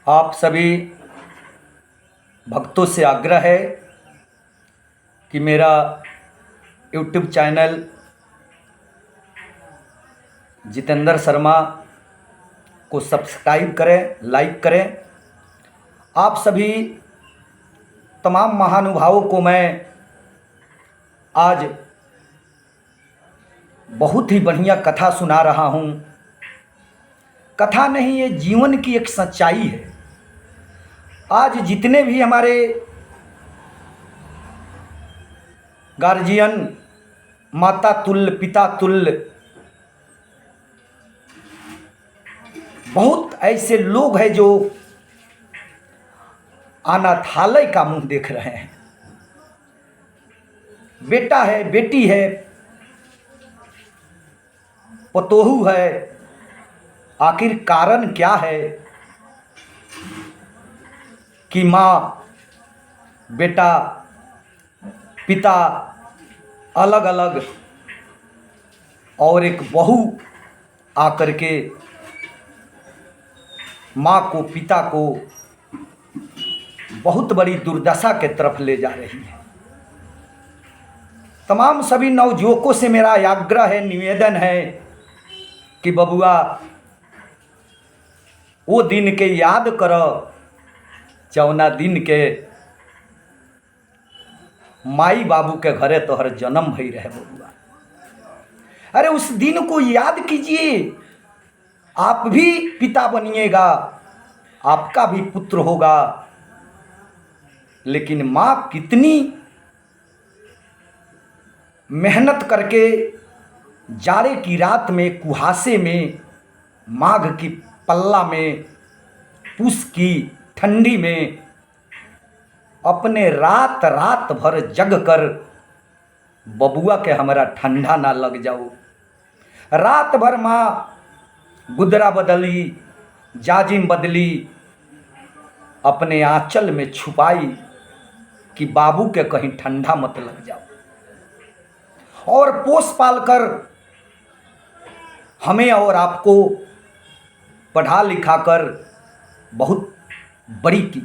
आप सभी भक्तों से आग्रह है कि मेरा यूट्यूब चैनल जितेंद्र शर्मा को सब्सक्राइब करें, लाइक करें। आप सभी तमाम महानुभावों को मैं आज बहुत ही बढ़िया कथा सुना रहा हूँ। कथा नहीं, ये जीवन की एक सच्चाई है। आज जितने भी हमारे गार्जियन, माता तुल्य, पिता तुल्य, बहुत ऐसे लोग हैं जो अनाथालय का मुंह देख रहे हैं। बेटा है, बेटी है, पतोहू है, आखिर कारण क्या है कि माँ बेटा पिता अलग अलग और एक बहू आकर के माँ को, पिता को बहुत बड़ी दुर्दशा के तरफ ले जा रही है। तमाम सभी नवयुवकों से मेरा आग्रह है, निवेदन है कि बबुआ वो दिन के याद करो जौना दिन के माई बाबू के घरे तोहर जन्म भई रहे बबुआ। अरे उस दिन को याद कीजिए। आप भी पिता बनिएगा, आपका भी पुत्र होगा, लेकिन माँ कितनी मेहनत करके जाड़े की रात में, कुहासे में, माघ की पल्ला में, पूस की ठंडी में अपने रात रात भर जग कर बबुआ के हमारा ठंडा ना लग जाओ। रात भर माँ गुदरा बदली, जाजिम बदली, अपने आंचल में छुपाई कि बाबू के कहीं ठंडा मत लग जाओ। और पोस पाल कर हमें और आपको पढ़ा लिखा कर बहुत बड़ी की।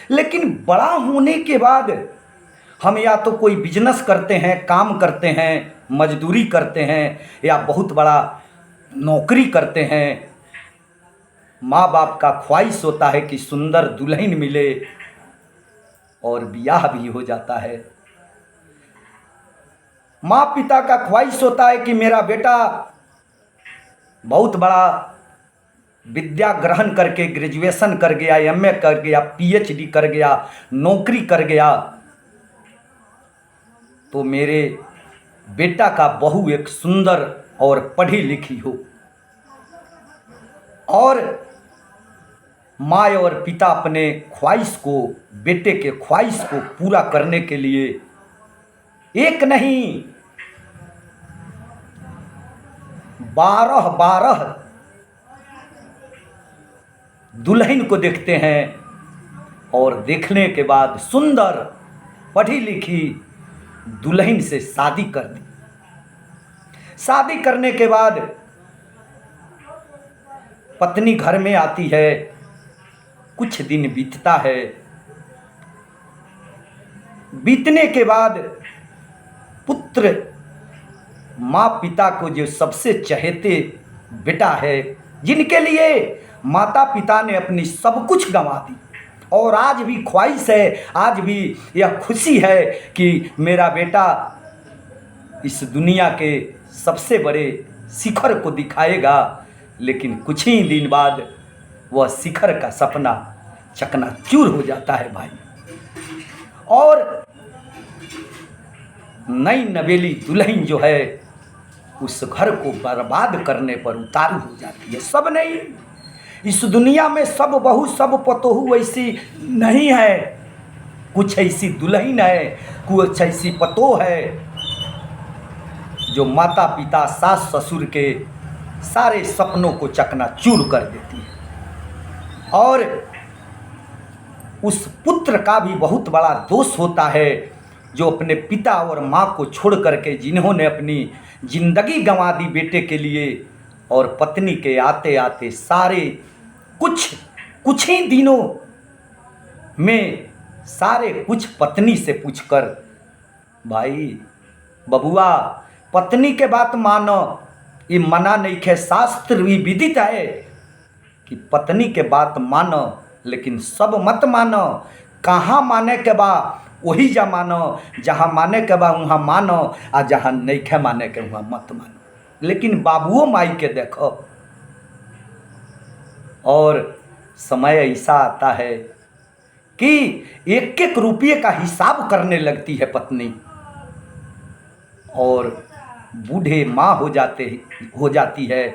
लेकिन बड़ा होने के बाद हम या तो कोई बिजनेस करते हैं, काम करते हैं, मजदूरी करते हैं, या बहुत बड़ा नौकरी करते हैं। माँ बाप का ख्वाहिश होता है कि सुंदर दुल्हन मिले और ब्याह भी हो जाता है। माँ पिता का ख्वाहिश होता है कि मेरा बेटा बहुत बड़ा विद्या ग्रहण करके ग्रेजुएशन कर गया, एमए कर गया, पीएचडी कर गया, नौकरी कर गया, तो मेरे बेटा का बहू एक सुंदर और पढ़ी लिखी हो। और माँ और पिता अपने ख्वाहिश को, बेटे के ख्वाहिश को पूरा करने के लिए एक नहीं 12 दुल्हन को देखते हैं और देखने के बाद सुंदर पढ़ी लिखी दुल्हन से शादी कर दी। शादी करने के बाद पत्नी घर में आती है, कुछ दिन बीतता है। बीतने के बाद पुत्र माँ पिता को जो सबसे चहेते बेटा है, जिनके लिए माता पिता ने अपनी सब कुछ गंवा दी, और आज भी ख्वाहिश है, आज भी यह खुशी है कि मेरा बेटा इस दुनिया के सबसे बड़े शिखर को दिखाएगा। लेकिन कुछ ही दिन बाद वह शिखर का सपना चकनाचूर हो जाता है भाई, और नई नवेली दुल्हन जो है उस घर को बर्बाद करने पर उतारू हो जाती है। सब नहीं, इस दुनिया में सब बहू, सब पतोहू ऐसी नहीं है। कुछ ऐसी दुल्हन है, कुछ ऐसी पतोह है जो माता पिता, सास ससुर के सारे सपनों को चकनाचूर कर देती है। और उस पुत्र का भी बहुत बड़ा दोष होता है जो अपने पिता और माँ को छोड़ करके, जिन्होंने अपनी जिंदगी गंवा दी बेटे के लिए, और पत्नी के आते आते सारे कुछ कुछ ही दिनों में सारे कुछ पत्नी से पूछकर, भाई बबुआ पत्नी के बात मानो, ये मना नहीं है, शास्त्र भी विदित है कि पत्नी के बात मानो, लेकिन सब मत मानो। कहाँ माने के बा वही जा मानो, जहाँ माने के बा वहाँ मानो, आ जहाँ नहीं खे माने के वहाँ मत मानो। लेकिन बाबुओ माई के देखो, और समय ऐसा आता है कि एक एक रुपये का हिसाब करने लगती है पत्नी, और बूढ़े माँ हो जाती है,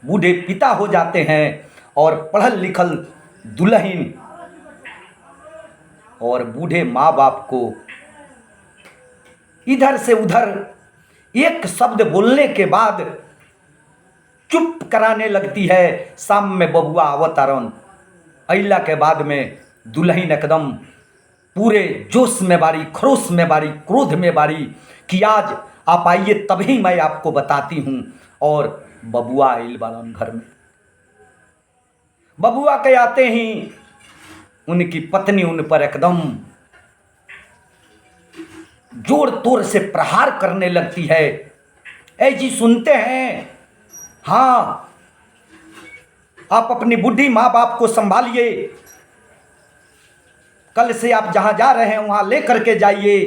बूढ़े पिता हो जाते हैं, और पढ़ल लिखल दुल्हन और बूढ़े माँ बाप को इधर से उधर एक शब्द बोलने के बाद चुप कराने लगती है। शाम में बबुआ अवतारण अइला के बाद में दुल्हन एकदम पूरे जोश में बारी, खरोश में बारी, क्रोध में बारी कि आज आप आइए तभी मैं आपको बताती हूँ। और बबुआ आइल बालन घर में। बबुआ के आते ही उनकी पत्नी उन पर एकदम जोर तोर से प्रहार करने लगती है। ऐ जी सुनते हैं, हाँ आप अपनी बुढ़ी माँ बाप को संभालिए, कल से आप जहाँ जा रहे हैं वहाँ ले करके जाइए।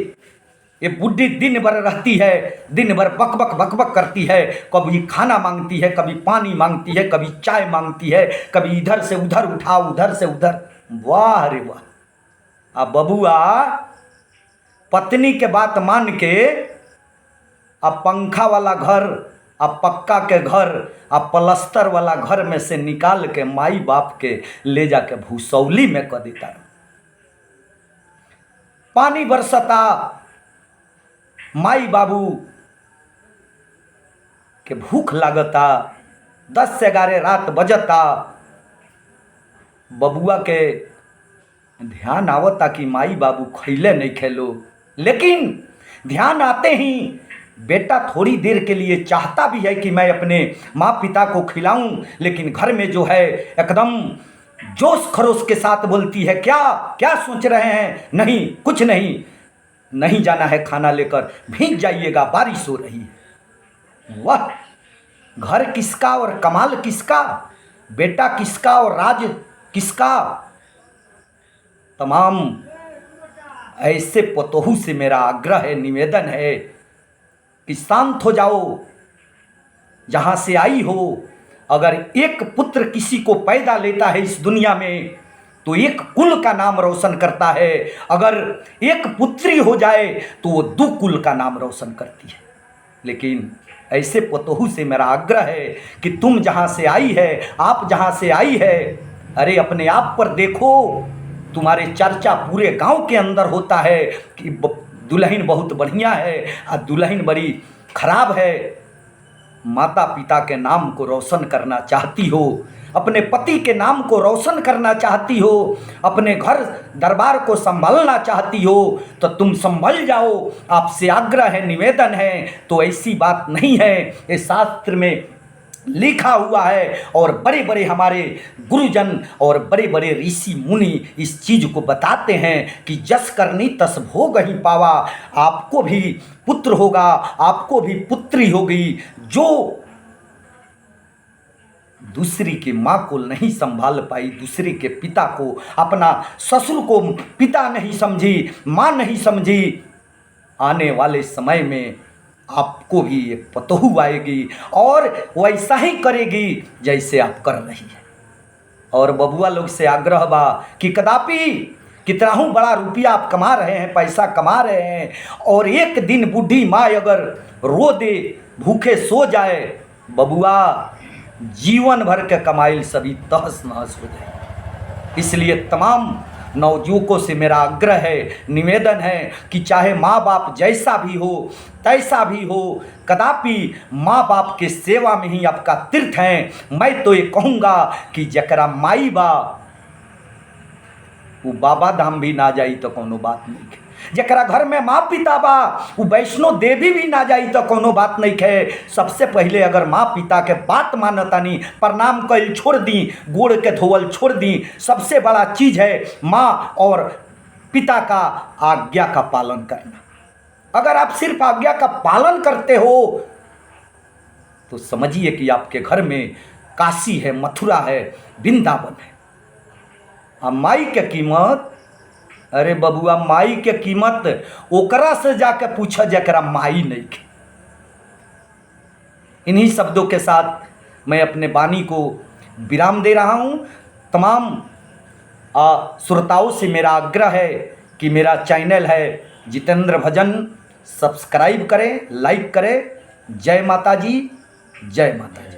ये बुढ़ी दिन भर रहती है, दिन भर बक बक करती है, कभी खाना मांगती है, कभी पानी मांगती है, कभी चाय मांगती है, कभी इधर से उधर उठाओ, उधर से उधर। वाह रे वाह। अब बबुआ पत्नी के बात मान के अब पंखा वाला घर, अब पक्का के घर, अब प्लस्तर वाला घर में से निकाल के माई बाप के ले जाके भूसौली में कर देता। पानी बरसता, माई बाबू के भूख लागता, 10 से 11 रात बजता, बबुआ के ध्यान आवता कि माई बाबू खैले नहीं खेलो। लेकिन ध्यान आते ही बेटा थोड़ी देर के लिए चाहता भी है कि मैं अपने माँ पिता को खिलाऊं, लेकिन घर में जो है एकदम जोश खरोश के साथ बोलती है, क्या क्या सोच रहे हैं, नहीं कुछ नहीं, नहीं जाना है खाना लेकर, भीग जाइएगा, बारिश हो रही है। वाह, घर किसका और कमाल किसका, बेटा किसका और राज किसका। तमाम ऐसे पतोहू से मेरा आग्रह है, निवेदन है कि शांत हो जाओ, जहाँ से आई हो। अगर एक पुत्र किसी को पैदा लेता है इस दुनिया में तो एक कुल का नाम रोशन करता है, अगर एक पुत्री हो जाए तो वो 2 कुल का नाम रोशन करती है। लेकिन ऐसे पतोहू से मेरा आग्रह है कि तुम जहाँ से आई है, आप जहाँ से आई है, अरे अपने आप पर देखो। तुम्हारे चर्चा पूरे गांव के अंदर होता है कि दुल्हन बहुत बढ़िया है और दुल्हन बड़ी खराब है। माता पिता के नाम को रोशन करना चाहती हो, अपने पति के नाम को रोशन करना चाहती हो, अपने घर दरबार को संभालना चाहती हो, तो तुम संभल जाओ। आपसे आग्रह है, निवेदन है। तो ऐसी बात नहीं है, ये शास्त्र में लिखा हुआ है, और बड़े बड़े हमारे गुरुजन और बड़े बड़े ऋषि मुनि इस चीज़ को बताते हैं कि जस करनी तस भोग ही पावा। आपको भी पुत्र होगा, आपको भी पुत्री होगी। जो दूसरी की माँ को नहीं संभाल पाई, दूसरे के पिता को, अपना ससुर को पिता नहीं समझी, माँ नहीं समझी, आने वाले समय में आपको भी एक पतोहू आएगी और वैसा ही करेगी जैसे आप कर रही है। और बबुआ लोग से आग्रह बा कि कदापि कितना हूँ बड़ा रुपया आप कमा रहे हैं, पैसा कमा रहे हैं, और एक दिन बूढ़ी माँ अगर रो दे, भूखे सो जाए, बबुआ जीवन भर के कमाइल सभी तहस नहस हो जाए। इसलिए तमाम नवयुवकों से मेरा आग्रह है, निवेदन है कि चाहे माँ बाप जैसा भी हो, तैसा भी हो, कदापि माँ बाप के सेवा में ही आपका तीर्थ है। मैं तो ये कहूँगा कि जकरा माई बा वो बाबा धाम भी ना जाई तो कोनो बात नहीं है, जकरा घर में माँ पिता बा वो वैष्णो देवी भी ना जाई तो कोनो बात नहीं है। सबसे पहले अगर माँ पिता के बात मानतानी, प्रणाम कल छोड़ दी, गोड़ के धोवल छोड़ दी। सबसे बड़ा चीज़ है माँ और पिता का आज्ञा का पालन करना। अगर आप सिर्फ आज्ञा का पालन करते हो तो समझिए कि आपके घर में काशी है, मथुरा है, वृंदावन है। आ माई के कीमत, अरे बबुआ माई के कीमत ओकरा से जाके पूछा जकरा माई नहीं के। इन्हीं शब्दों के साथ मैं अपने वाणी को विराम दे रहा हूँ। तमाम श्रोताओं से मेरा आग्रह है कि मेरा चैनल है जितेंद्र भजन, सब्सक्राइब करें, लाइक करें। जय माता जी, जय माता जी।